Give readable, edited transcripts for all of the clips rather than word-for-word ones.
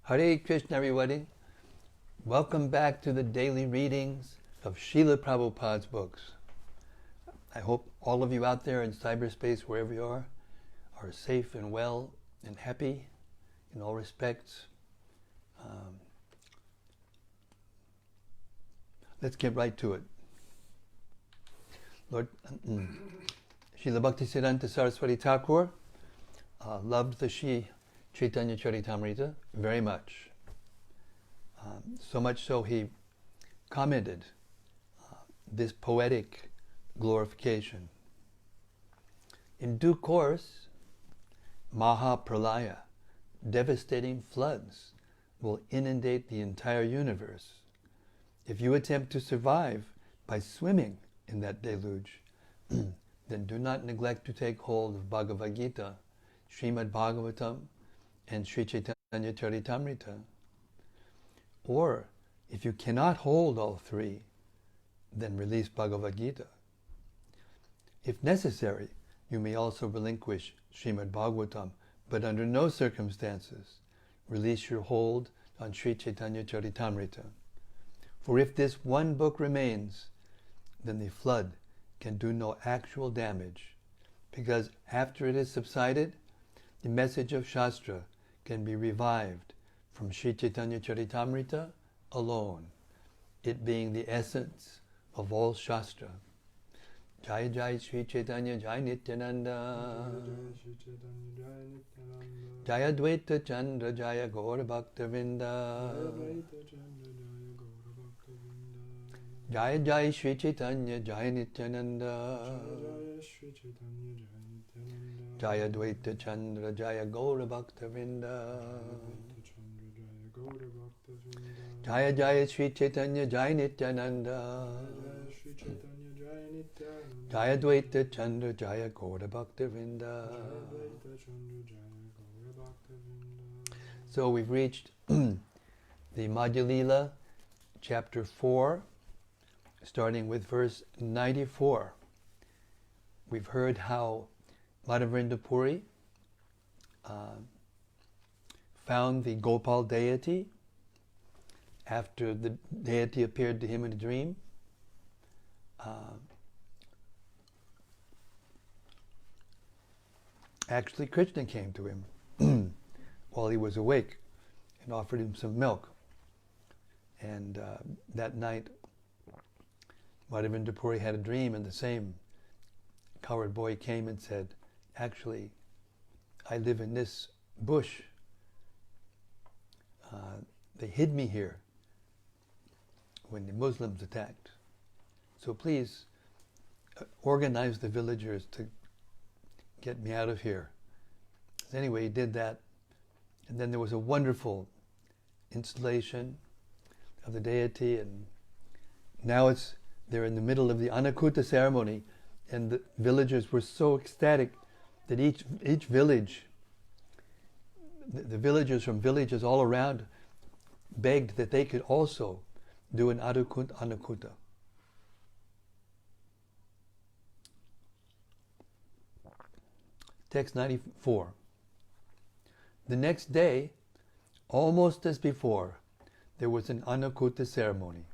Hare Krishna, everybody. Welcome back to the daily readings of Srila Prabhupada's books. I hope all of you out there in cyberspace, wherever you are safe and well and happy in all respects. Let's get right to it. Lord, Srila Bhaktisiddhanta Saraswati Thakur loved the Sri Caitanya-caritämrta very much. So much so he commented this poetic glorification. In due course, Mahapralaya, devastating floods, will inundate the entire universe. If you attempt to survive by swimming in that deluge, then do not neglect to take hold of Bhagavad Gita, Srimad Bhagavatam, and Sri Caitanya-caritämrta. Or, if you cannot hold all three, then release Bhagavad Gita. If necessary, you may also relinquish Srimad Bhagavatam, but under no circumstances release your hold on Sri Caitanya-caritämrta. For if this one book remains, then the flood can do no actual damage, because after it has subsided, the message of Shastra can be revived from Sri Caitanya-caritämrta alone, it being the essence of all Shastra. Jai Jai Sri Chaitanya Jai Nityananda Jaya Dvaita Chandra Jaya Gaura Bhaktavinda Jaya Jai Sri Chaitanya Jai Nityananda Jaya Dvaita Chandra Jaya Gaura Bhaktavinda Jaya Jaya Sri Chaitanya Jai Nityananda Jaya Dvaita Chandra Jaya Gaura Bhaktavinda. So we've reached the Madhya-lila, chapter 4, starting with verse 94. We've heard how Madhya-lila Puri found the Gopal deity after the deity appeared to him in a dream. Actually, Krishna came to him while he was awake and offered him some milk. And that night, Madhya-lila Puri had a dream, and the same coward boy came and said, actually, I live in this bush. They hid me here when the Muslims attacked. So please organize the villagers to get me out of here. So anyway, he did that. And then there was a wonderful installation of the deity, and now they're in the middle of the Annakuta ceremony, and the villagers were so ecstatic that each village, the villagers from villages all around, begged that they could also do an Annakuta. Text 94. The next day, almost as before, there was an Annakuta ceremony.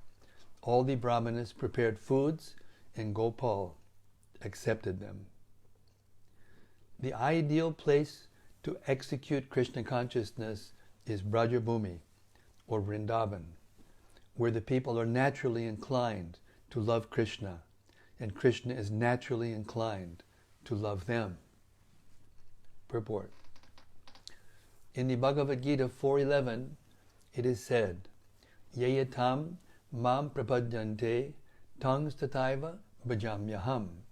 All the Brahmanas prepared foods, and Gopal accepted them. The ideal place to execute Krishna consciousness is Brajabhumi, or Vrindavan, where the people are naturally inclined to love Krishna, and Krishna is naturally inclined to love them. Purport. In the Bhagavad Gita 4.11, it is said, Yayatam mam prapadyante tangs tataiva bhajamyaham.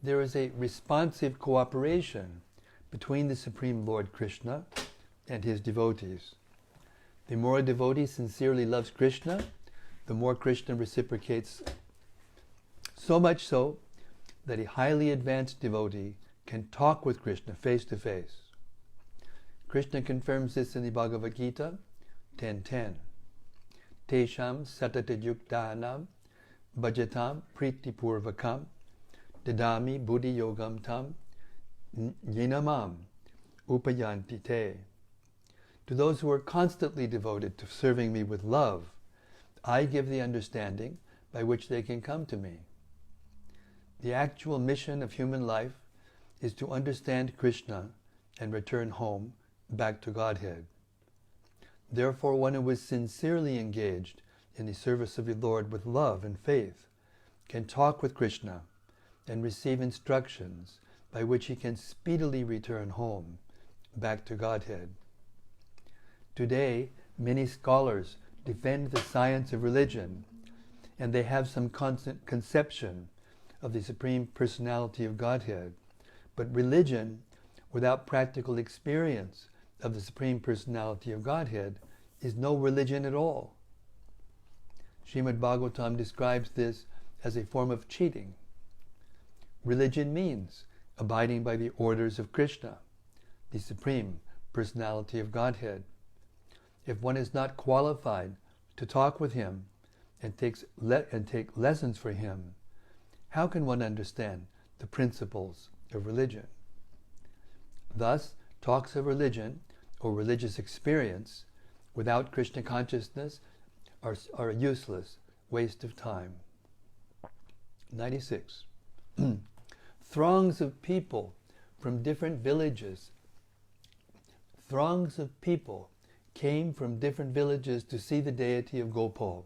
There is a responsive cooperation between the Supreme Lord Krishna and his devotees. The more a devotee sincerely loves Krishna, the more Krishna reciprocates. So much so that a highly advanced devotee can talk with Krishna face to face. Krishna confirms this in the Bhagavad Gita 10.10. Tesham satatatyuktanam bhajatam pritipurvakam dadami buddhi yogam tam yinamam upayanti te. To those who are constantly devoted to serving me with love, I give the understanding by which they can come to me. The actual mission of human life is to understand Krishna and return home, back to Godhead. Therefore, one who is sincerely engaged in the service of the Lord with love and faith can talk with Krishna and receive instructions by which he can speedily return home, back to Godhead. Today, many scholars defend the science of religion, and they have some conception of the Supreme Personality of Godhead. But religion, without practical experience of the Supreme Personality of Godhead, is no religion at all. Srimad Bhagavatam describes this as a form of cheating. Religion means abiding by the orders of Krishna, the Supreme Personality of Godhead. If one is not qualified to talk with him and take lessons for him, how can one understand the principles of religion? Thus, talks of religion or religious experience without Krishna consciousness are a useless waste of time. 96. Throngs of people from different villages came from different villages to see the deity of Gopal,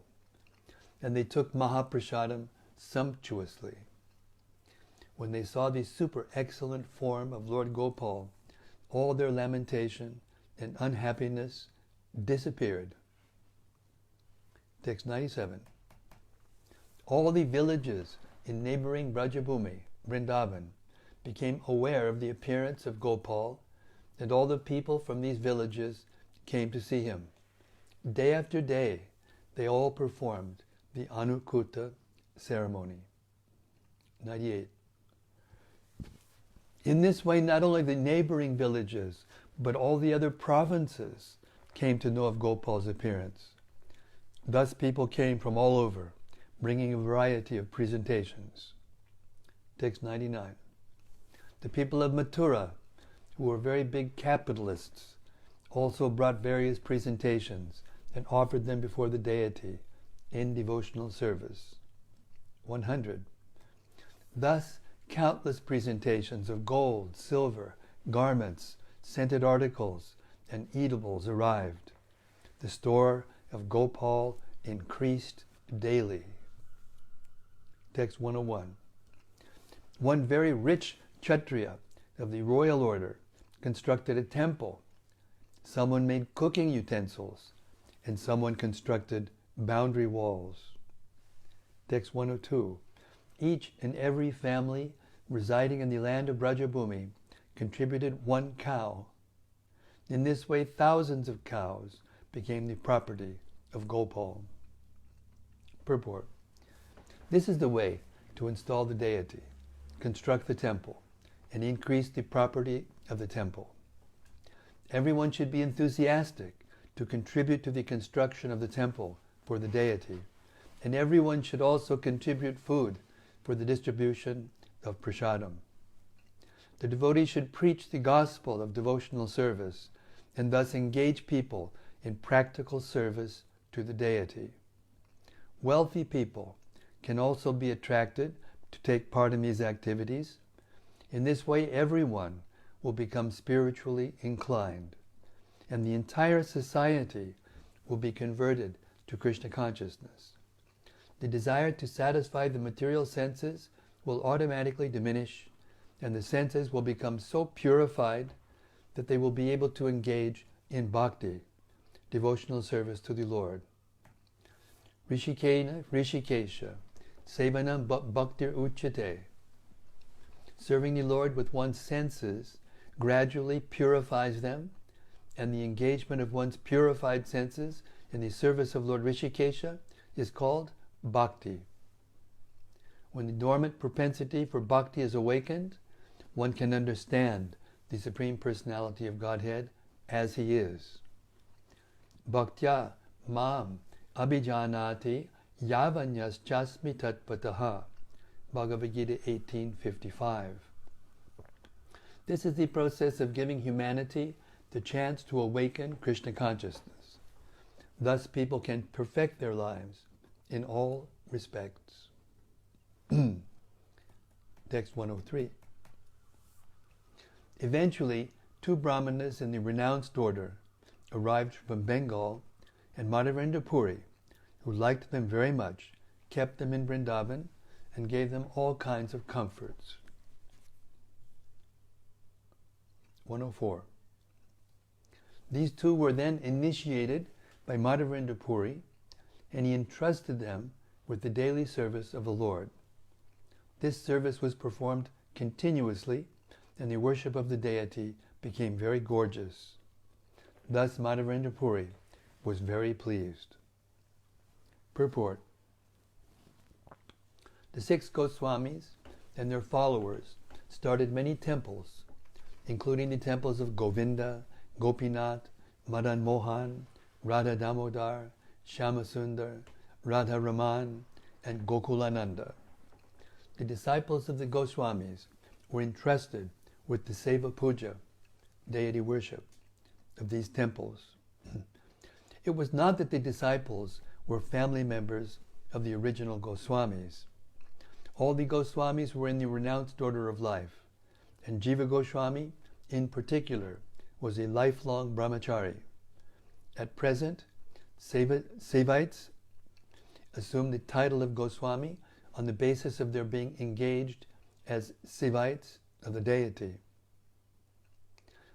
and they took Mahaprasadam sumptuously. When they saw the super excellent form of Lord Gopal, all their lamentation and unhappiness disappeared. Text 97. All the villages in neighboring Brajabhumi, Vrindavan, became aware of the appearance of Gopal, and all the people from these villages came to see him. Day after day, they all performed the Anukuta ceremony. 98. In this way, not only the neighboring villages, but all the other provinces came to know of Gopal's appearance. Thus people came from all over, bringing a variety of presentations. Text 99. The people of Mathura, who were very big capitalists, also brought various presentations and offered them before the deity in devotional service. 100. Thus, countless presentations of gold, silver, garments, scented articles, and eatables arrived. The store of Gopal increased daily. Text 101. One very rich Kshatriya of the royal order constructed a temple. Someone made cooking utensils, and someone constructed boundary walls. Text 102. Each and every family residing in the land of Brajabhumi contributed one cow. In this way, thousands of cows became the property of Gopal. Purport. This is the way to install the deity, construct the temple, and increase the property of the temple. Everyone should be enthusiastic to contribute to the construction of the temple for the deity, and everyone should also contribute food for the distribution of prasadam. The devotee should preach the gospel of devotional service and thus engage people in practical service to the deity. Wealthy people can also be attracted to take part in these activities. In this way, everyone will become spiritually inclined, and the entire society will be converted to Krishna consciousness. The desire to satisfy the material senses will automatically diminish, and the senses will become so purified that they will be able to engage in bhakti, devotional service to the Lord. Rishikena Rishikesha Sevanam Bhaktir Uchate. Serving the Lord with one's senses gradually purifies them, and the engagement of one's purified senses in the service of Lord Rishikesha is called bhakti. When the dormant propensity for bhakti is awakened, one can understand the Supreme Personality of Godhead as He is. Bhaktya mam abhijanati yavanyas chasmi tatpataha. Bhagavad Gita 18:55. This is the process of giving humanity the chance to awaken Krishna consciousness. Thus people can perfect their lives in all respects. Text 103. Eventually, 2 brahmanas in the renounced order arrived from Bengal, and Madhavendra Puri, who liked them very much, kept them in Vrindavan and gave them all kinds of comforts. 104. These 2 were then initiated by Madhavendra Puri, and he entrusted them with the daily service of the Lord. This service was performed continuously, and the worship of the deity became very gorgeous. Thus Madhavendra Puri was very pleased. Purport. The 6 Goswamis and their followers started many temples, including the temples of Govinda, Gopinath, Madan Mohan, Radha Damodar, Shyamasundar, Radha Raman, and Gokulananda. The disciples of the Goswamis were entrusted with the Seva Puja, deity worship, of these temples. It was not that the disciples were family members of the original Goswamis. All the Goswamis were in the renounced order of life, and Jiva Goswami, in particular, was a lifelong brahmachari. At present, Sevites assume the title of Goswami on the basis of their being engaged as Sevites of the deity.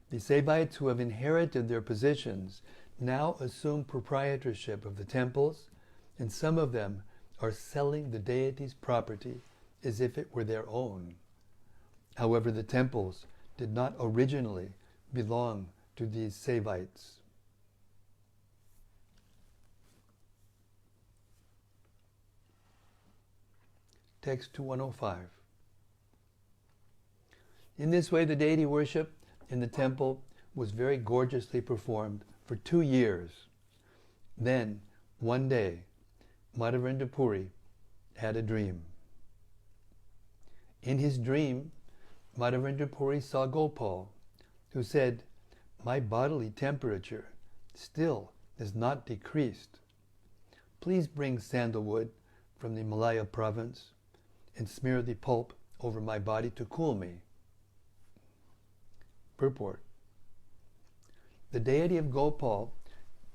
The Sevites who have inherited their positions now assume proprietorship of the temples, and some of them are selling the deity's property as if it were their own. However, the temples did not originally belong to these Sevites. Text 2105. In this way, the deity worship in the temple was very gorgeously performed for 2 years. Then, one day, Madhavendra Puri had a dream. In his dream, Madhavendra Puri saw Gopal, who said, "My bodily temperature still has not decreased. Please bring sandalwood from the Malaya province and smear the pulp over my body to cool me." Purport. The deity of Gopal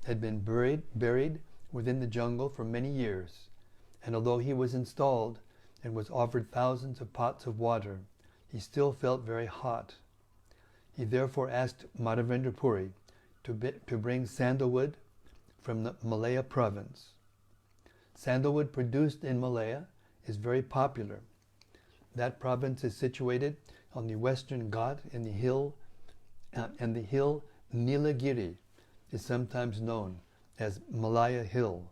had been buried within the jungle for many years, and although he was installed and was offered thousands of pots of water, he still felt very hot. He therefore asked Madhavendra Puri to bring sandalwood from the Malaya province. Sandalwood produced in Malaya is very popular. That province is situated on the western Ghat in the hill, and the hill Nilagiri is sometimes known as Malaya Hill.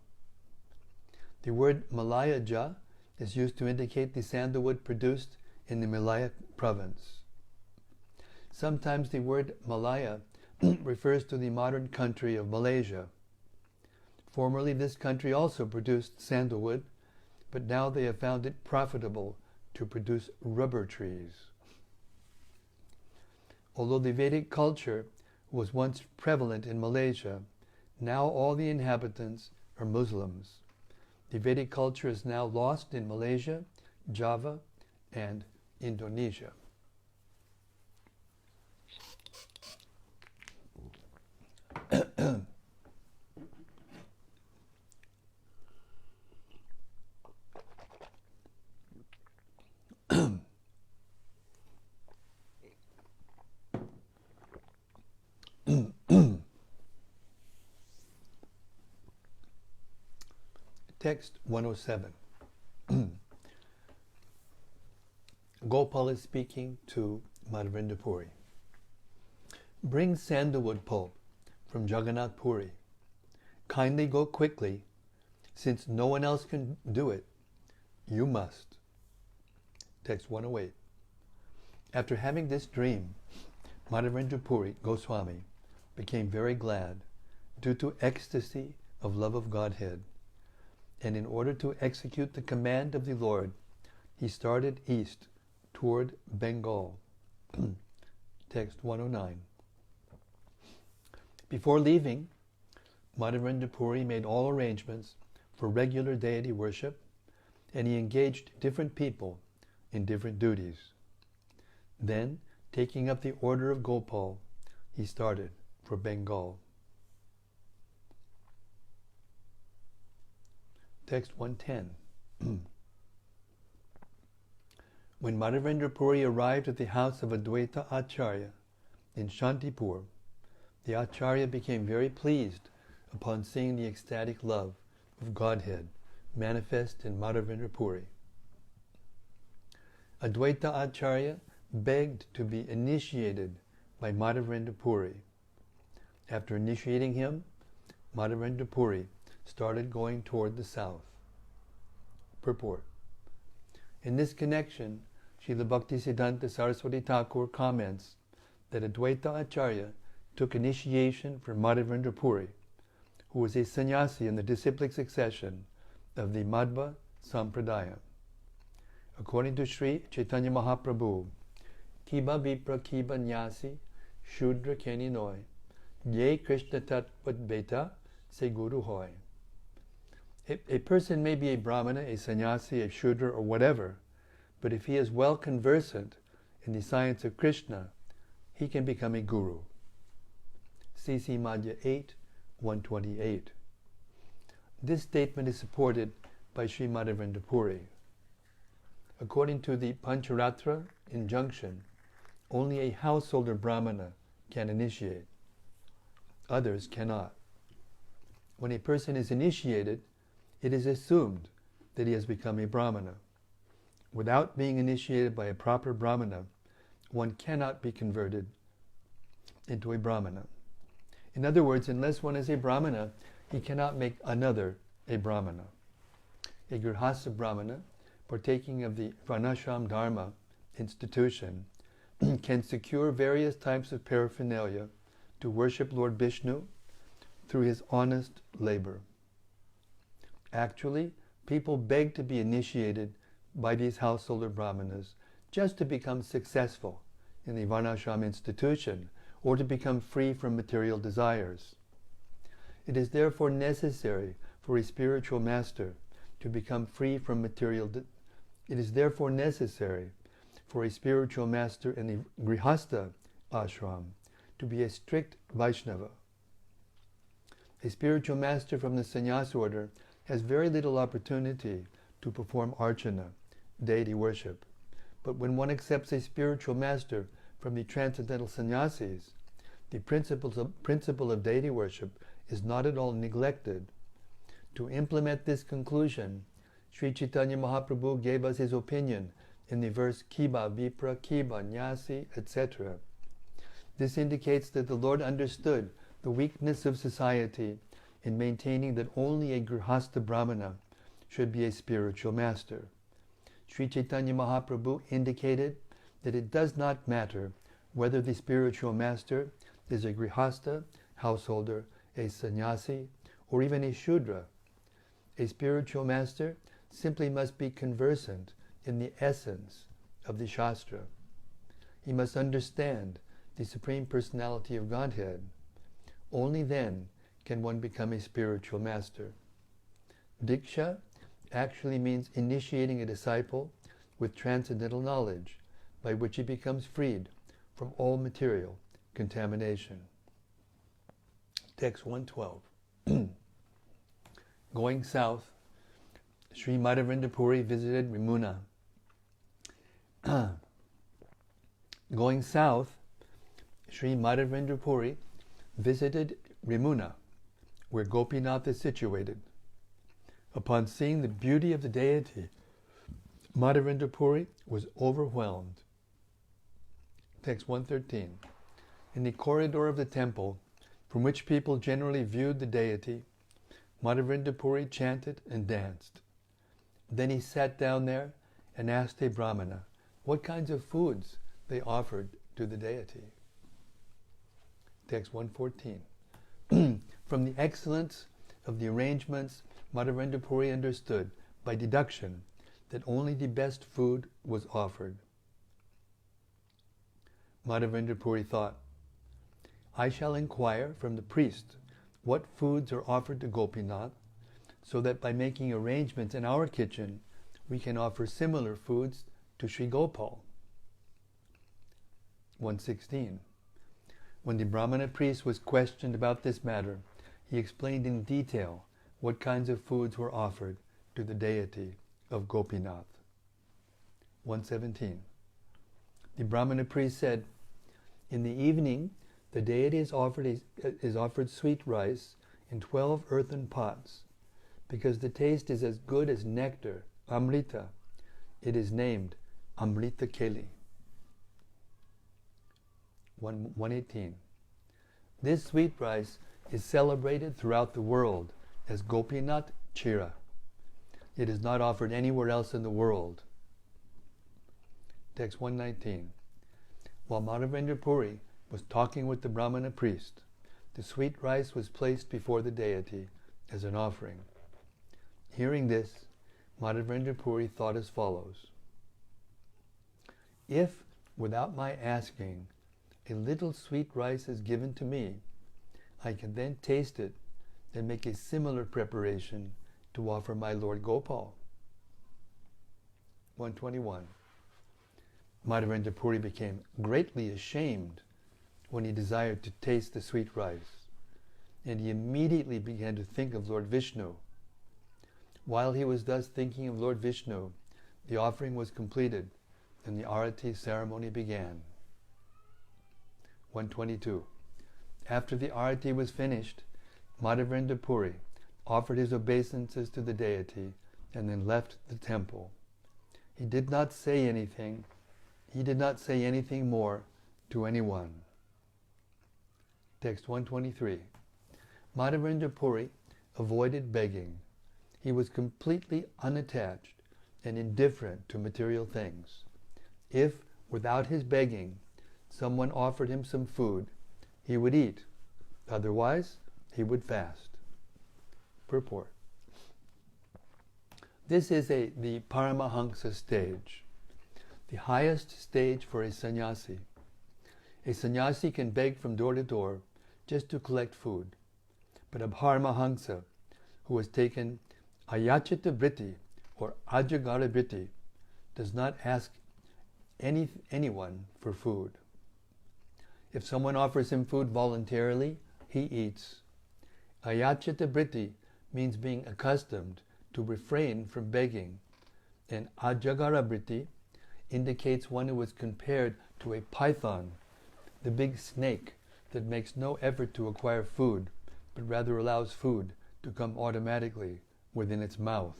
The word Malayaja is used to indicate the sandalwood produced in the Malaya province. Sometimes the word Malaya refers to the modern country of Malaysia. Formerly this country also produced sandalwood, but now they have found it profitable to produce rubber trees. Although the Vedic culture was once prevalent in Malaysia, now all the inhabitants are Muslims. The Vedic culture is now lost in Malaysia, Java, and Indonesia. Text 107. Gopal is speaking to Madhavendra Puri. Bring sandalwood pulp from Jagannath Puri. Kindly go quickly, since no one else can do it. You must. Text 108. After having this dream, Madhavendra Puri Goswami became very glad due to ecstasy of love of Godhead. And in order to execute the command of the Lord, he started east toward Bengal. Text 109. Before leaving, Madhavendra Puri made all arrangements for regular deity worship, and he engaged different people in different duties. Then, taking up the order of Gopal, he started for Bengal. Text 110. When Madhavendra Puri arrived at the house of Advaita Acharya in Shantipur, the Acharya became very pleased upon seeing the ecstatic love of Godhead manifest in Madhavendra Puri. Advaita Acharya begged to be initiated by Madhavendra Puri. After initiating him, Madhavendra Puri started going toward the south. Purport. In this connection, Srila Bhaktisiddhanta Saraswati Thakur comments that Advaita Acharya took initiation from Madhavendra Puri, who was a sannyasi in the disciplic succession of the Madhva Sampradaya. According to Sri Chaitanya Mahaprabhu, Kiba Vipra Kiba Nyasi Shudra Keni Noi Ye Krishna Tatvat Beta Se Guru Hoy. A person may be a brahmana, a sannyasi, a shudra, or whatever, but if he is well conversant in the science of Krishna, he can become a guru. C.C. Madhya 8, 128. This statement is supported by Sri Madhavendra Puri. According to the Pancharatra injunction, only a householder brahmana can initiate. Others cannot. When a person is initiated, it is assumed that he has become a brahmana. Without being initiated by a proper brahmana, one cannot be converted into a brahmana. In other words, unless one is a brahmana, he cannot make another a brahmana. A grihastha brahmana, partaking of the varnashram dharma institution, can secure various types of paraphernalia to worship Lord Vishnu through his honest labor. Actually, people beg to be initiated by these householder brahmanas just to become successful in the varnashram institution or to become free from material desires. It is therefore necessary for a spiritual master to become free from material It is therefore necessary for a spiritual master in the grihastha ashram to be a strict Vaishnava. A spiritual master from the sannyas order has very little opportunity to perform archana, deity worship. But when one accepts a spiritual master from the transcendental sannyasis, the principle of deity worship is not at all neglected. To implement this conclusion, Sri Chaitanya Mahaprabhu gave us his opinion in the verse Kiba, Vipra, Kiba, Nyasi, etc. This indicates that the Lord understood the weakness of society in maintaining that only a grihastha brahmana should be a spiritual master. Sri Chaitanya Mahaprabhu indicated that it does not matter whether the spiritual master is a grihastha, householder, a sannyasi, or even a shudra. A spiritual master simply must be conversant in the essence of the Shastra. He must understand the Supreme Personality of Godhead. Only then can one become a spiritual master. Diksha actually means initiating a disciple with transcendental knowledge, by which he becomes freed from all material contamination. Text 112. Going south, Sri Madhavendra Puri visited Rimuna. Going south, Sri Madhavendra Puri visited Rimuna, where Gopinath is situated. Upon seeing the beauty of the deity, Madhavendra Puri was overwhelmed. Text 113. In the corridor of the temple, from which people generally viewed the deity, Madhavendra Puri chanted and danced. Then he sat down there and asked a brahmana what kinds of foods they offered to the deity. Text 114. From the excellence of the arrangements, Madhavendra Puri understood by deduction that only the best food was offered. Madhavendra Puri thought, I shall inquire from the priest what foods are offered to Gopinath, so that by making arrangements in our kitchen, we can offer similar foods to Sri Gopal. 116. When the Brahmana priest was questioned about this matter, he explained in detail what kinds of foods were offered to the deity of Gopinath. 117. The Brahmana priest said, in the evening, the deity is offered sweet rice in 12 earthen pots. Because the taste is as good as nectar, amrita, it is named Amrita Keli. 118. This sweet rice is celebrated throughout the world as Gopinath Chira. It is not offered anywhere else in the world. Text 119. While Madhavendra Puri was talking with the Brahmana priest, the sweet rice was placed before the deity as an offering. Hearing this, Madhavendra Puri thought as follows: if, without my asking, a little sweet rice is given to me, I can then taste it and make a similar preparation to offer my Lord Gopal. 121. Madhavendra Puri became greatly ashamed when he desired to taste the sweet rice, and he immediately began to think of Lord Vishnu. While he was thus thinking of Lord Vishnu, the offering was completed and the arati ceremony began. 122. After the arati was finished, Madhavendra Puri offered his obeisances to the deity and then left the temple. He did not say anything more to anyone. Text 123. Madhavendra Puri avoided begging. He was completely unattached and indifferent to material things. If, without his begging, someone offered him some food, he would eat. Otherwise, he would fast. Purport. This is the Paramahansa stage, the highest stage for a sannyasi. A sannyasi can beg from door to door just to collect food. But a Paramahansa, who has taken ayachita vritti or ajagara vritti, does not ask anyone for food. If someone offers him food voluntarily, he eats. Ayachita vritti means being accustomed to refrain from begging, and ajagara vritti indicates one who is compared to a python, the big snake that makes no effort to acquire food, but rather allows food to come automatically within its mouth.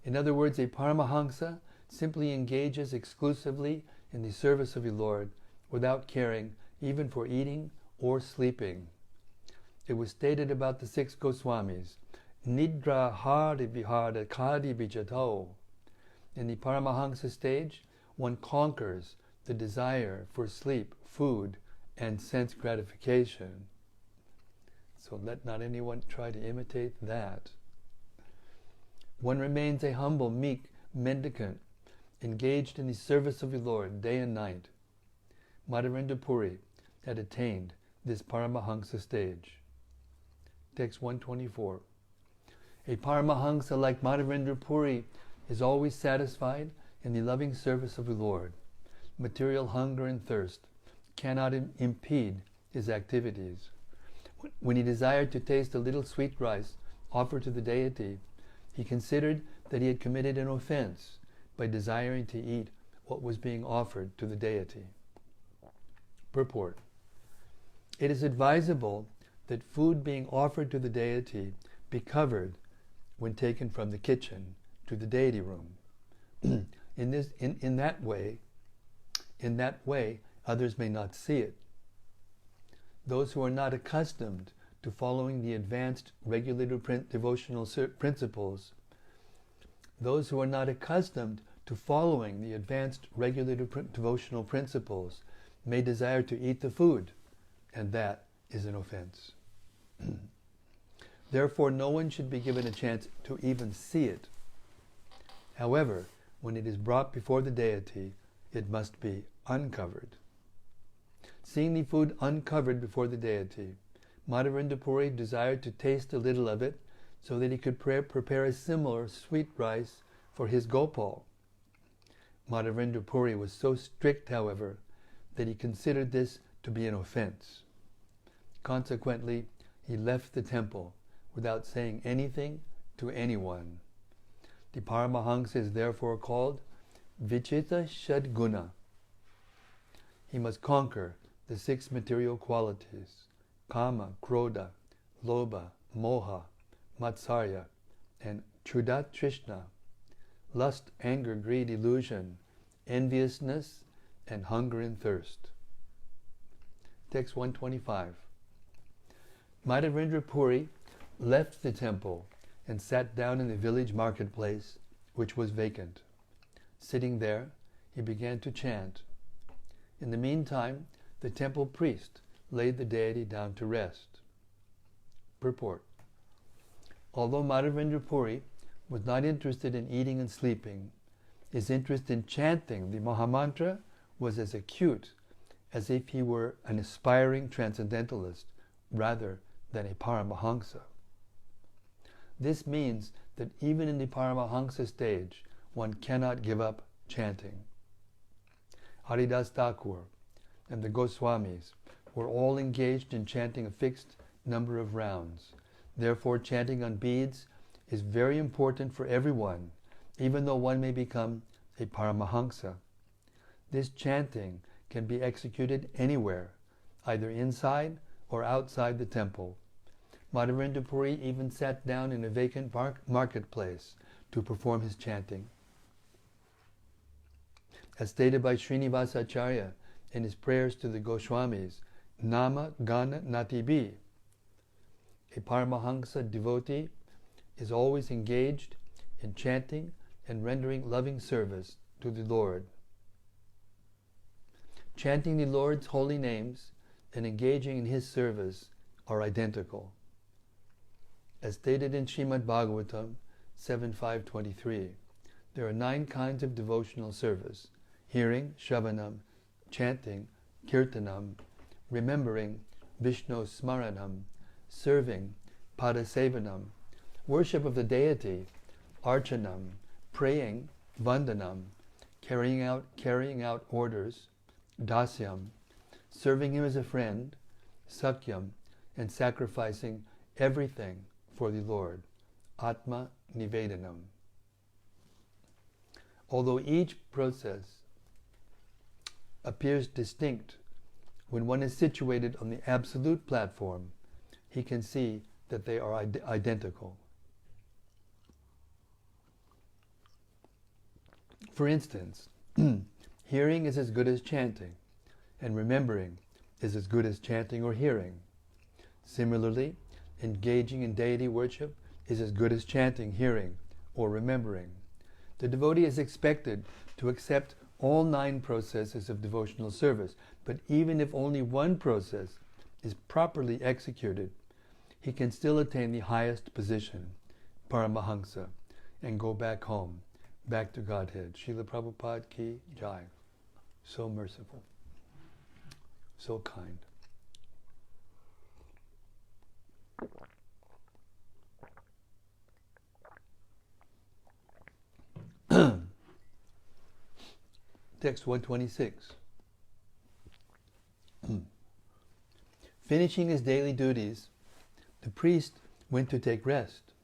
In other words, a Paramahansa simply engages exclusively in the service of the Lord without caring even for eating or sleeping. It was stated about the 6 Goswamis, Nidra Hari Vihara Kadi Vijato. In the Paramahansa stage, one conquers the desire for sleep, food, and sense gratification. So let not anyone try to imitate that. One remains a humble, meek mendicant, engaged in the service of the Lord day and night. Madhavendra Puri had attained this Paramahansa stage. Text 124. A Paramahansa like Madhavendra Puri is always satisfied in the loving service of the Lord. Material hunger and thirst cannot impede his activities. When he desired to taste a little sweet rice offered to the deity, he considered that he had committed an offense by desiring to eat what was being offered to the deity. Purport. It is advisable that food being offered to the deity be covered when taken from the kitchen to the deity room. In that way, others may not see it. Those who are not accustomed to following the advanced regulated devotional principles, may desire to eat the food, and that is an offense. Therefore, no one should be given a chance to even see it. However, when it is brought before the deity, it must be uncovered. Seeing the food uncovered before the deity, Madhavendra Puri desired to taste a little of it so that he could prepare a similar sweet rice for his Gopal. Madhavendra Puri was so strict, however, that he considered this to be an offense. Consequently, he left the temple without saying anything to anyone. The Paramahansa is therefore called Vichita Shadguna. He must conquer the 6 material qualities: Kama, Krodha, Lobha, Moha, Matsarya, and Chudat Trishna, lust, anger, greed, illusion, enviousness, and hunger and thirst. Text 125. Madhavendra Puri left the temple and sat down in the village marketplace, which was vacant. Sitting there, he began to chant. In the meantime, the temple priest laid the deity down to rest. Purport. Although Madhavendra Puri was not interested in eating and sleeping, his interest in chanting the Mahamantra was as acute as if he were an aspiring transcendentalist rather than a Paramahansa. This means that even in the Paramahansa stage, one cannot give up chanting. Haridas Thakur and the Goswamis were all engaged in chanting a fixed number of rounds. Therefore, chanting on beads is very important for everyone, even though one may become a Paramahansa. This chanting can be executed anywhere, either inside or outside the temple. Madhavendra Puri even sat down in a vacant marketplace to perform his chanting. As stated by Srinivasa Acharya in his prayers to the Goswamis, Nama Gana Natibi, a Paramahansa devotee is always engaged in chanting and rendering loving service to the Lord. Chanting the Lord's holy names and engaging in His service are identical. As stated in Srimad Bhagavatam 7.5.23, there are 9 kinds of devotional service: hearing, shravanam, chanting, kirtanam, remembering, Vishnu smaranam, serving, padasevanam, worship of the deity, archanam, praying, vandanam, carrying out orders, dasyam, serving him as a friend, sakyam, and sacrificing everything for the Lord, atma nivedanam. Although each process appears distinct, when one is situated on the absolute platform, he can see that they are identical. For instance, hearing is as good as chanting, and remembering is as good as chanting or hearing. Similarly, engaging in deity worship is as good as chanting, hearing, or remembering. The devotee is expected to accept all 9 processes of devotional service, but even if only one process is properly executed, he can still attain the highest position, Paramahansa, and go back home, back to Godhead. Srila Prabhupada ki jai. So merciful, so kind. Text 126. Finishing his daily duties, the priest went to take rest.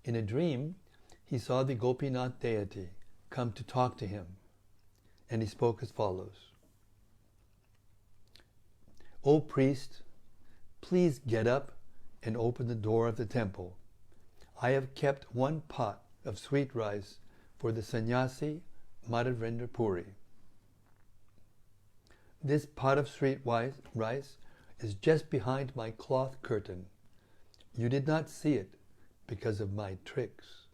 In a dream, he saw the Gopinath deity come to talk to him, and he spoke as follows: "O priest, please get up and open the door of the temple. I have kept 1 pot of sweet rice for the sannyasi Madhavendra Puri. This pot of sweet rice is just behind my cloth curtain. You did not see it because of my tricks."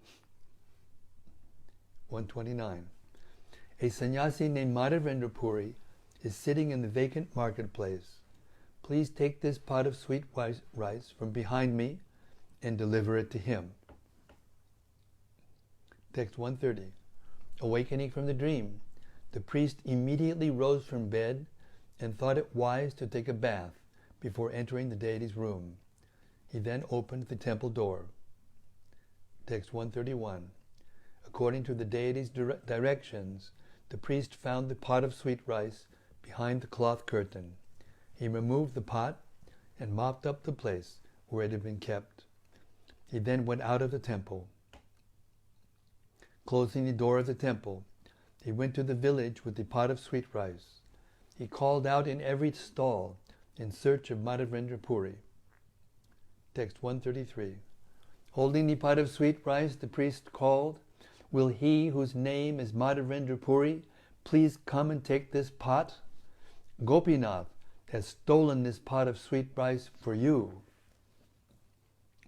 129. A sannyasi named Madhavendra Puri is sitting in the vacant marketplace. Please take this pot of sweet rice from behind me and deliver it to him. Text 130. Awakening from the dream, the priest immediately rose from bed and thought it wise to take a bath before entering the deity's room. He then opened the temple door. Text 131. According to the deity's directions, the priest found the pot of sweet rice behind the cloth curtain. He removed the pot and mopped up the place where it had been kept. He then went out of the temple. Closing the door of the temple, he went to the village with the pot of sweet rice. He called out in every stall in search of Madhya-lila Puri. Text 133. Holding the pot of sweet rice, the priest called, "Will he whose name is Madhya-lila Puri please come and take this pot? Gopinath has stolen this pot of sweet rice for you."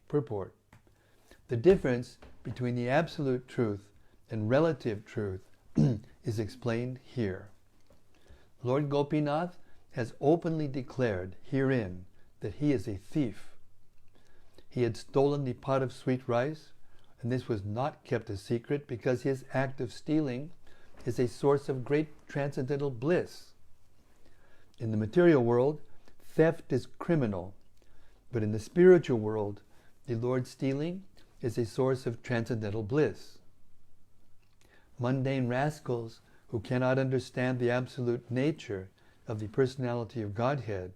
Purport. The difference between the absolute truth and relative truth is explained here. Lord Gopinath has openly declared herein that he is a thief. He had stolen the pot of sweet rice, and this was not kept a secret because his act of stealing is a source of great transcendental bliss. In the material world, theft is criminal, but in the spiritual world, the Lord's stealing is a source of transcendental bliss. Mundane rascals who cannot understand the absolute nature of the personality of Godhead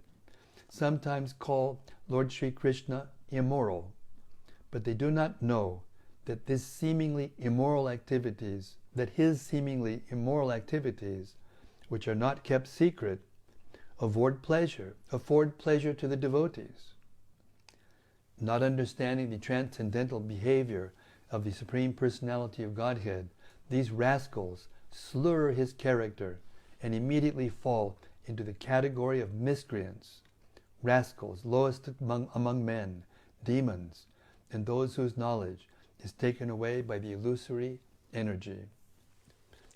sometimes call Lord Sri Krishna immoral, but they do not know that his seemingly immoral activities, which are not kept secret, afford pleasure to the devotees. Not understanding the transcendental behavior of the Supreme Personality of Godhead, these rascals slur his character and immediately fall into the category of miscreants, rascals, lowest among men, demons, and those whose knowledge is taken away by the illusory energy.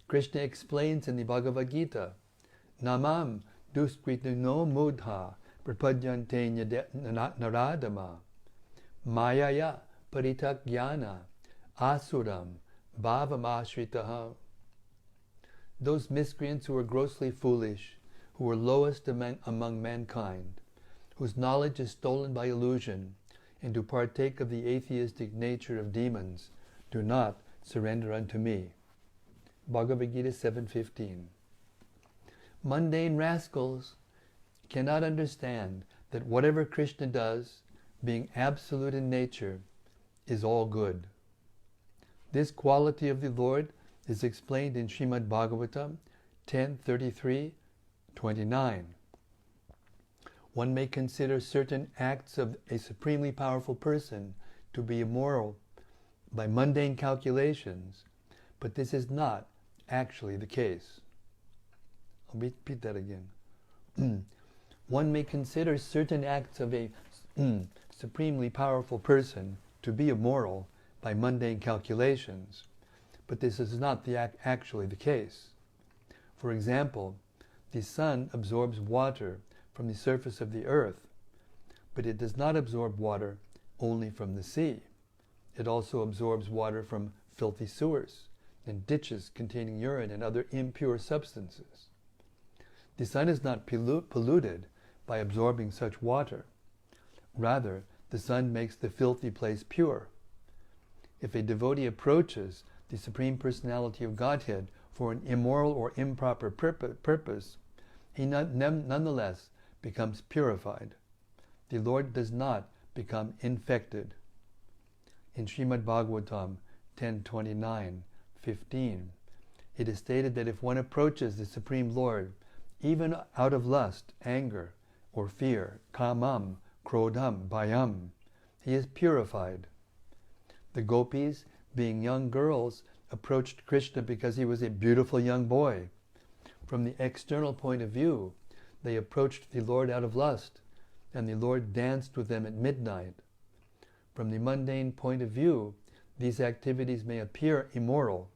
Krishna explains in the Bhagavad Gita, Namam duskritino mudha prapadyante naradama mayaya paritakyana asuram bhavamashritaha. Those miscreants who are grossly foolish, who are lowest among mankind, whose knowledge is stolen by illusion, and who partake of the atheistic nature of demons, do not surrender unto me. Bhagavad Gita 7:15. Mundane rascals cannot understand that whatever Krishna does, being absolute in nature, is all good. This quality of the Lord is explained in Srimad Bhagavatam 10:33-29. One may consider certain acts of a supremely powerful person to be immoral by mundane calculations, but this is not actually the case. I'll repeat that again. One may consider certain acts of a supremely powerful person to be immoral by mundane calculations, but this is not actually the case. For example, the sun absorbs water from the surface of the earth, but it does not absorb water only from the sea. It also absorbs water from filthy sewers and ditches containing urine and other impure substances. The sun is not polluted by absorbing such water. Rather, the sun makes the filthy place pure. If a devotee approaches the Supreme Personality of Godhead for an immoral or improper purpose, he nonetheless becomes purified. The Lord does not become infected. In Srimad Bhagavatam 10:29-15, it is stated that if one approaches the Supreme Lord, even out of lust, anger, or fear, kamam, krodham, bhayam, he is purified. The gopis, being young girls, approached Krishna because he was a beautiful young boy. From the external point of view, they approached the Lord out of lust, and the Lord danced with them at midnight. From the mundane point of view, these activities may appear immoral,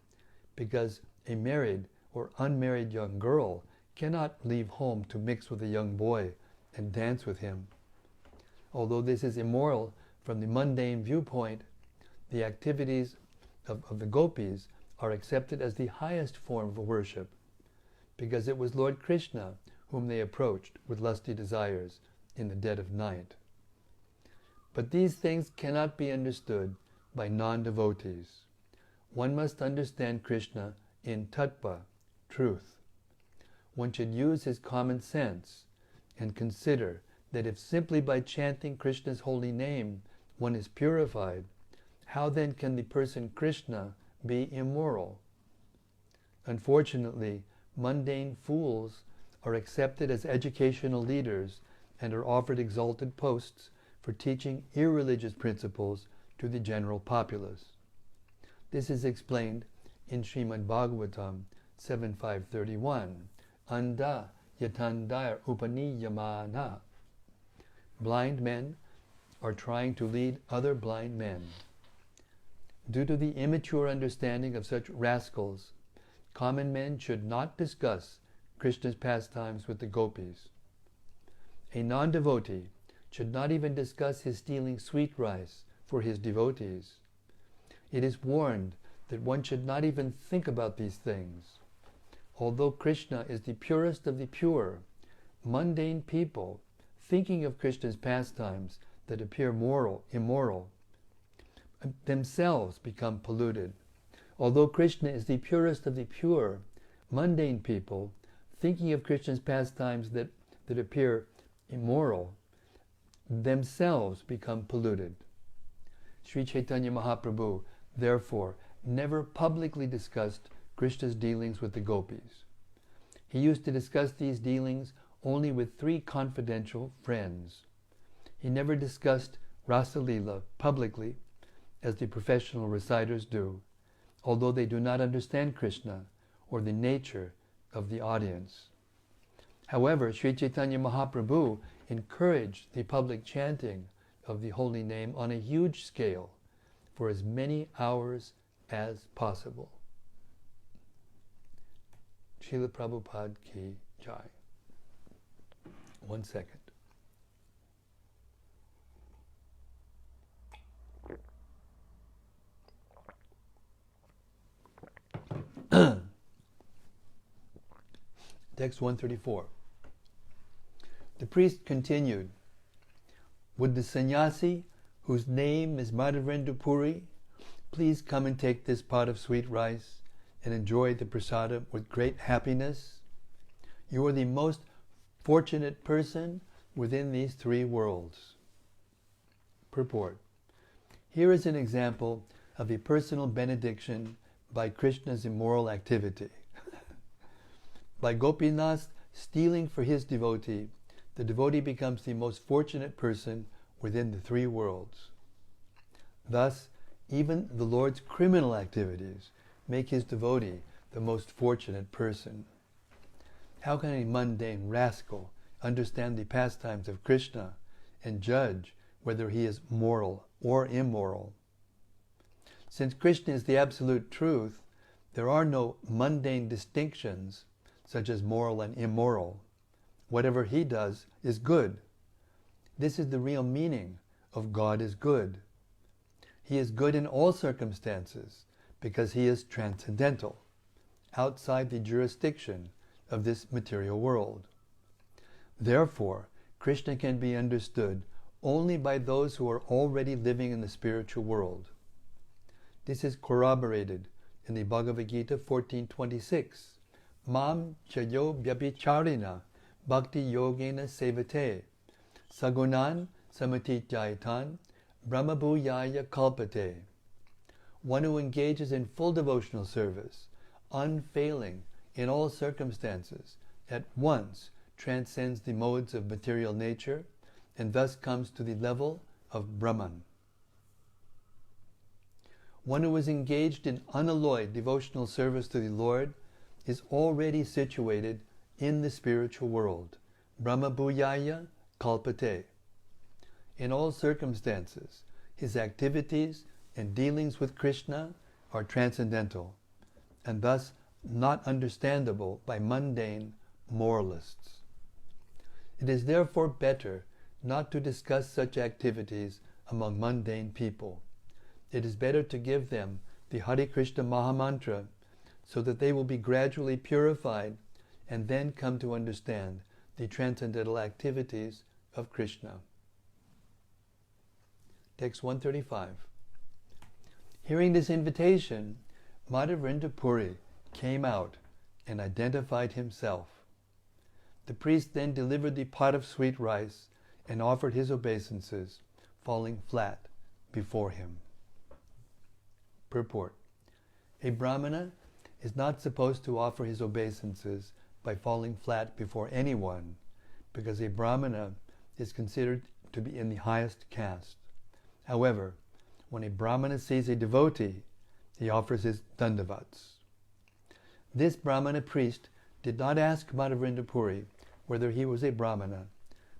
because a married or unmarried young girl cannot leave home to mix with a young boy and dance with him. Although this is immoral from the mundane viewpoint, the activities of the gopis are accepted as the highest form of worship, because it was Lord Krishna whom they approached with lusty desires in the dead of night. But these things cannot be understood by non-devotees. One must understand Krishna in tattva, truth. One should use his common sense and consider that if simply by chanting Krishna's holy name one is purified, how then can the person Krishna be immoral? Unfortunately, mundane fools are accepted as educational leaders and are offered exalted posts for teaching irreligious principles to the general populace. This is explained in Srimad Bhagavatam 7.531, Anda yatandar upaniyamana. Blind men are trying to lead other blind men. Due to the immature understanding of such rascals, common men should not discuss Krishna's pastimes with the gopis. A non-devotee should not even discuss his stealing sweet rice for his devotees. It is warned that one should not even think about these things. Although Krishna is the purest of the pure, mundane people, thinking of Krishna's pastimes that appear immoral, themselves become polluted. Although Krishna is the purest of the pure, mundane people, thinking of Krishna's pastimes that appear immoral, themselves become polluted. Sri Chaitanya Mahaprabhu, therefore, never publicly discussed Krishna's dealings with the gopis. He used to discuss these dealings only with 3 confidential friends. He never discussed Rascal-lila publicly, as the professional reciters do, although they do not understand Krishna or the nature of the audience. However, Sri Chaitanya Mahaprabhu encouraged the public chanting of the holy name on a huge scale for as many hours as possible. Srila Prabhupada ki jai. 1 second. Text 134. The priest continued, "Would the sannyasi, whose name is Madhya-lila Puri, please come and take this pot of sweet rice and enjoy the prasadam with great happiness? You are the most fortunate person within these 3 worlds." Purport. Here is an example of a personal benediction by Krishna's immoral activity. By Gopinath stealing for his devotee, the devotee becomes the most fortunate person within the 3 worlds. Thus, even the Lord's criminal activities make his devotee the most fortunate person. How can a mundane rascal understand the pastimes of Krishna and judge whether he is moral or immoral? Since Krishna is the absolute truth, there are no mundane distinctions such as moral and immoral. Whatever he does is good. This is the real meaning of God is good. He is good in all circumstances because he is transcendental, outside the jurisdiction of this material world. Therefore, Krishna can be understood only by those who are already living in the spiritual world. This is corroborated in the Bhagavad Gita 14:26. Mam chayo vyabhicharina bhakti yogena sevate sagunan samatitjaitan brahmabhuyaya kalpate. One who engages in full devotional service, unfailing in all circumstances, at once transcends the modes of material nature and thus comes to the level of Brahman. One who is engaged in unalloyed devotional service to the Lord is already situated in the spiritual world. Brahma Bhuyaya Kalpate. In all circumstances, his activities and dealings with Krishna are transcendental, and thus not understandable by mundane moralists. It is therefore better not to discuss such activities among mundane people. It is better to give them the Hare Krishna Mahamantra so that they will be gradually purified and then come to understand the transcendental activities of Krishna. Text 135. Hearing this invitation, Madhavendra Puri came out and identified himself. The priest then delivered the pot of sweet rice and offered his obeisances, falling flat before him. Purport. A Brahmana is not supposed to offer his obeisances by falling flat before anyone, because a Brahmana is considered to be in the highest caste. However, when a Brahmana sees a devotee, he offers his dandavats. This Brahmana priest did not ask Madhavendra Puri whether he was a Brahmana,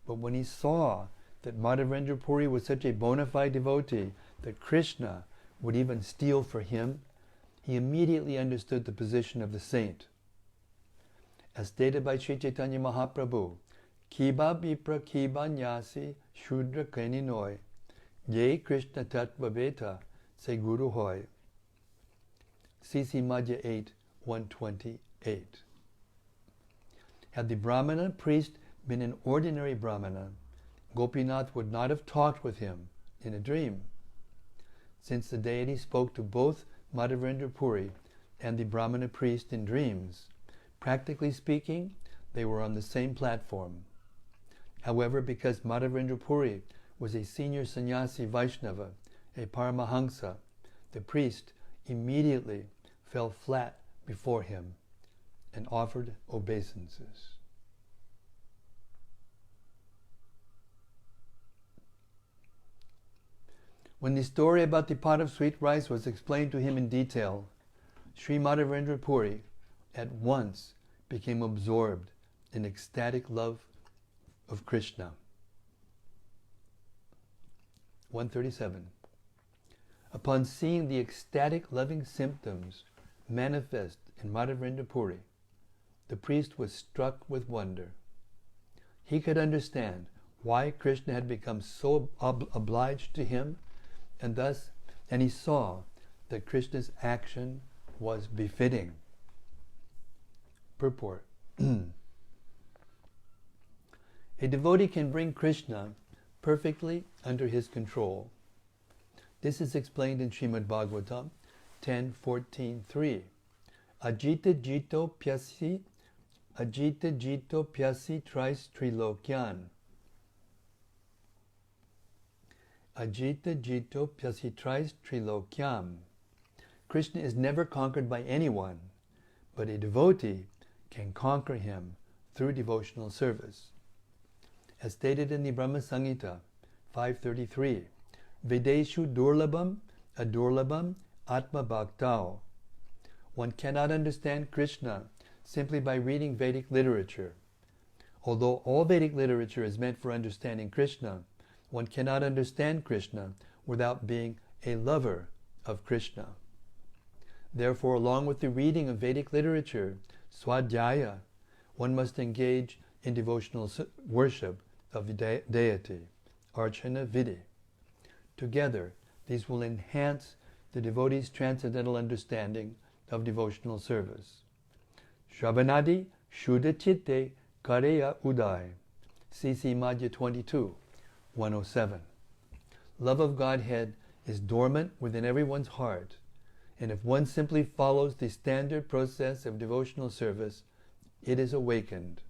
but when he saw that Madhavendra Puri was such a bona fide devotee that Krishna would even steal for him, he immediately understood the position of the saint. As stated by Sri Chaitanya Mahaprabhu, Kiba Vipra Kiba Nyasi Shudra Kaninoi, Ye Krishna Tattva Veta Se Guru Hoy. CC Madhya 8, 128. Had the Brahmana priest been an ordinary Brahmana, Gopinath would not have talked with him in a dream. Since the deity spoke to both Madhavendra Puri and the Brahmana priest in dreams, practically speaking, they were on the same platform. However, because Madhavendra Puri was a senior sannyasi Vaishnava, a Paramahansa, the priest immediately fell flat before him and offered obeisances. When the story about the pot of sweet rice was explained to him in detail, Sri Madhavendra Puri at once became absorbed in ecstatic love of Krishna. 137. Upon seeing the ecstatic loving symptoms manifest in Madhavendra Puri, the priest was struck with wonder. He could understand why Krishna had become so obliged to him, and he saw that Krishna's action was befitting. Purport. A devotee can bring Krishna perfectly under his control. This is explained in Srimad Bhagavatam 10.14.3. Ajita jito pyasi trais trilokyan. Ajita jito pyasi trais trilokyam. Krishna is never conquered by anyone, but a devotee can conquer him through devotional service. As stated in the Brahma Samhita 5.33, Vedeshu durlabham adurlabham atma bhaktao. One cannot understand Krishna simply by reading Vedic literature. Although all Vedic literature is meant for understanding Krishna, one cannot understand Krishna without being a lover of Krishna. Therefore, along with the reading of Vedic literature, swadhyaya, one must engage in devotional worship of the deity, archana vidi. Together, these will enhance the devotee's transcendental understanding of devotional service. Shravanadi Shuddha Chitte Kareya Uday. CC Madhya 22, 107. Love of Godhead is dormant within everyone's heart, and if one simply follows the standard process of devotional service, it is awakened.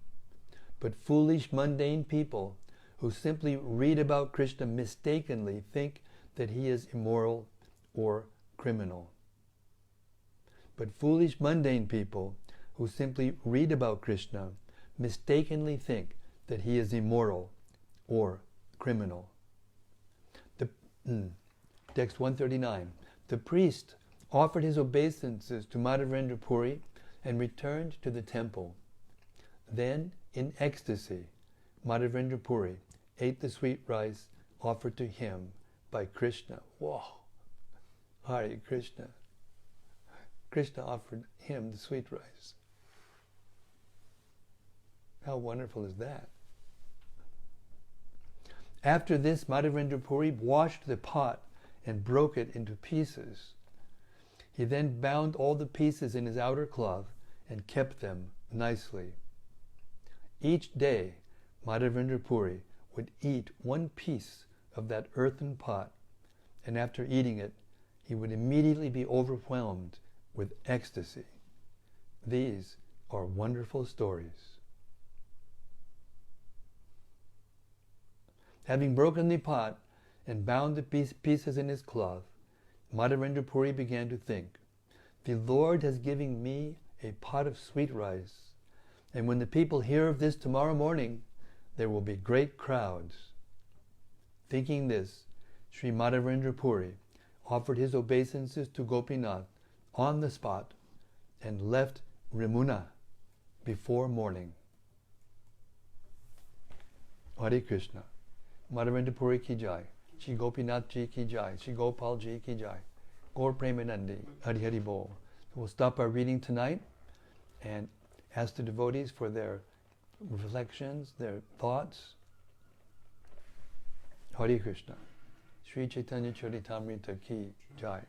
But foolish, mundane people who simply read about Krishna mistakenly think that he is immoral or criminal. But foolish, mundane people who simply read about Krishna mistakenly think that he is immoral or criminal. Text 139. The priest offered his obeisances to Madhavendra Puri and returned to the temple. Then, in ecstasy, Madhavendra Puri ate the sweet rice offered to him by Krishna. Whoa! Hare Krishna. Krishna offered him the sweet rice. How wonderful is that? After this, Madhavendra Puri washed the pot and broke it into pieces. He then bound all the pieces in his outer cloth and kept them nicely. Each day, Madhavendra Puri would eat one piece of that earthen pot, and after eating it, he would immediately be overwhelmed with ecstasy. These are wonderful stories. Having broken the pot and bound the pieces in his cloth, Madhavendra Puri began to think, the Lord has given me a pot of sweet rice, and when the people hear of this tomorrow morning, there will be great crowds. Thinking this, Sri Madhavendra Puri offered his obeisances to Gopinath on the spot and left Rimuna before morning. Hare Krishna. Madhavendra Puri ki jai. Shri Gopinath ji ki jai. Shri Gopal ji ki jai. Gaur Premanandi. Hari Hari Bol. We'll stop our reading tonight and ask the devotees for their reflections, their thoughts. Hare Krishna. Sri Caitanya-caritämrta ki jai.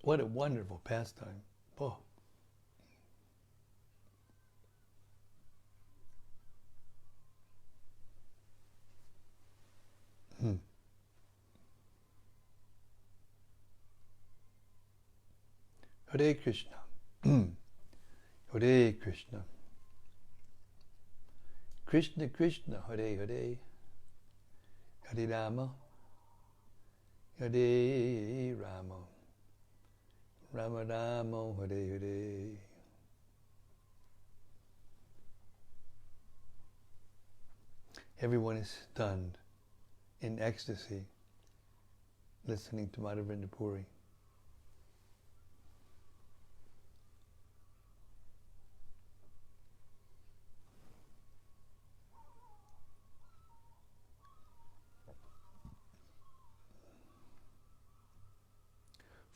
What a wonderful pastime. Oh. Hare Krishna. Hare Krishna. Krishna Krishna Hare Hare. Hare Rama. Hare Rama. Rama Rama Hare Hare. Everyone is stunned in ecstasy listening to Madhavendra Puri.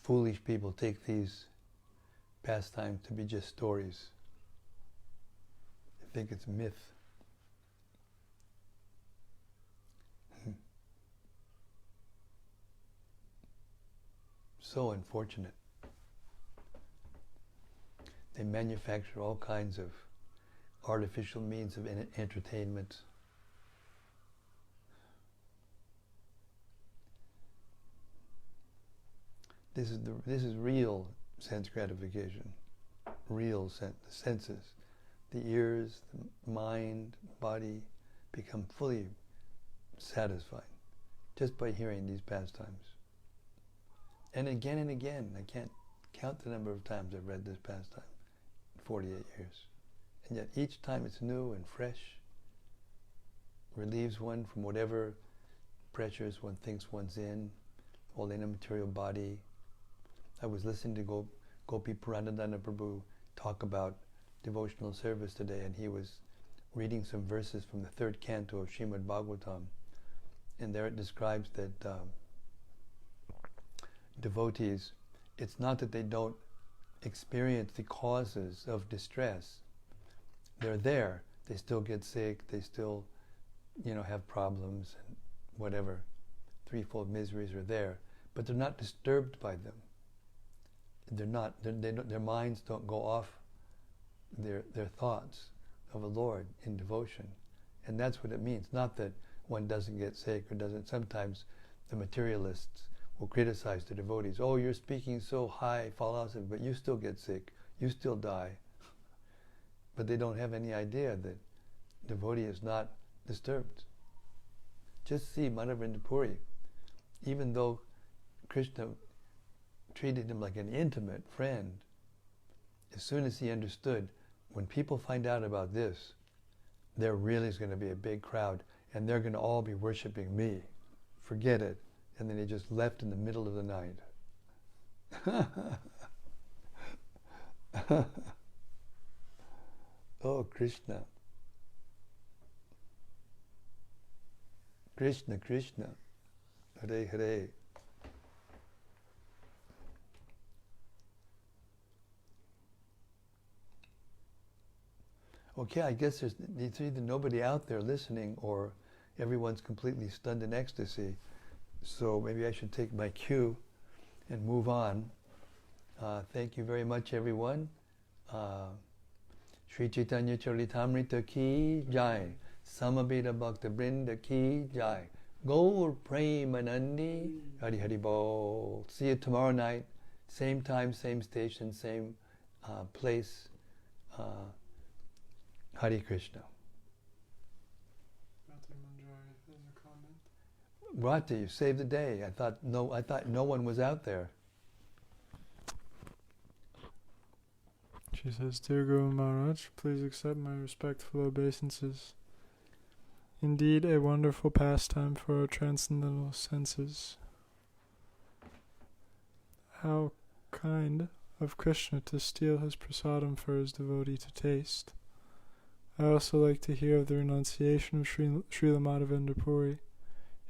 Foolish people take these pastimes to be just stories. They think it's myth. So unfortunate. They manufacture all kinds of artificial means of entertainment. This is real sense gratification, real the senses, the ears, the mind, body become fully satisfied just by hearing these pastimes. And again, I can't count the number of times I've read this pastime in 48 years. And yet each time it's new and fresh, relieves one from whatever pressures one thinks one's in, all the immaterial body. I was listening to Gopi Puranadana Prabhu talk about devotional service today, and he was reading some verses from the 3rd canto of Srimad Bhagavatam. And there it describes that devotees, it's not that they don't experience the causes of distress. They're there. They still get sick. They still, have problems and whatever. Threefold miseries are there. But they're not disturbed by them. They're not. Their minds don't go off their thoughts of the Lord in devotion. And that's what it means. Not that one doesn't get sick or doesn't. Sometimes the materialists will criticize the devotees. Oh, you're speaking so high philosophy, but you still get sick. You still die. But they don't have any idea that devotee is not disturbed. Just see Madhavendra Puri. Even though Krishna treated him like an intimate friend, as soon as he understood, when people find out about this, there really is going to be a big crowd, and they're going to all be worshiping me. Forget it. And then he just left in the middle of the night. Oh, Krishna. Krishna, Krishna. Hare Hare. Okay, I guess there's either nobody out there listening or everyone's completely stunned in ecstasy. So maybe I should take my cue and move on. Thank you very much, everyone. Sri Caitanya-caritämrta ki jai. Samaveta Bhakta Vrinda ki jai. Gaur Premanandi. Hari Hari Bol. See you tomorrow night. Same time, same station, same place. Hare Krishna. Rati, you saved the day. I thought no one was out there. She says, Dear Guru Maharaj, please accept my respectful obeisances. Indeed, a wonderful pastime for our transcendental senses. How kind of Krishna to steal his prasadam for his devotee to taste. I also like to hear of the renunciation of Srila Madhavendra Puri.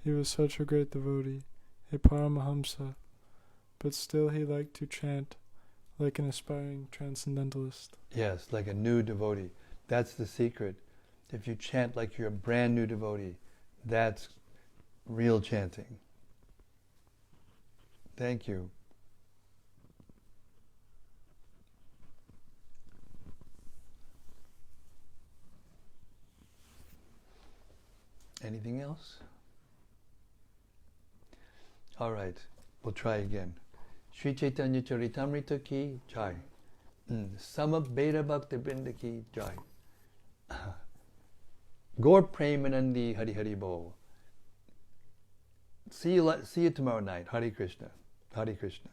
He was such a great devotee, a Paramahamsa, but still he liked to chant like an aspiring transcendentalist. Yes, like a new devotee. That's the secret. If you chant like you're a brand new devotee, that's real chanting. Thank you. Anything else? All right, we'll try again. Sri Caitanya-caritämrta ki jai. Samaveta Bhakta Vrinda ki jai. Gaur Premanandi Hari Hari Bol. See you tomorrow night. Hare Krishna. Hare Krishna.